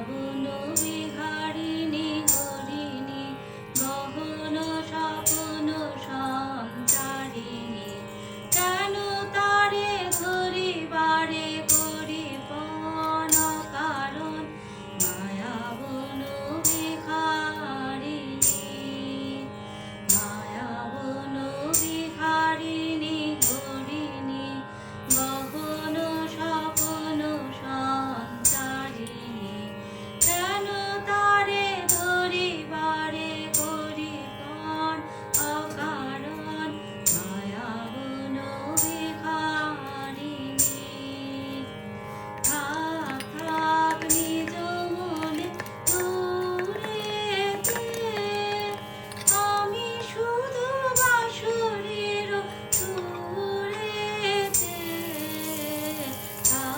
বন বিহারিণী হরিণী গহন স্বপন সঞ্চারিণী কেন তারে ধরিবারে করি পণ কারণ মায়া বন বিহারিণী মায়া বন বিহারিণী হরিণী গহন স্বপন সঞ্চারিণী কেন তারে ধরিবারে করি পণ অকারণ মায়া বন বিহারিণী থাক থাক নিজ মনে দূরেতে আমি শুধু বাঁশরীর সুরেতে থাক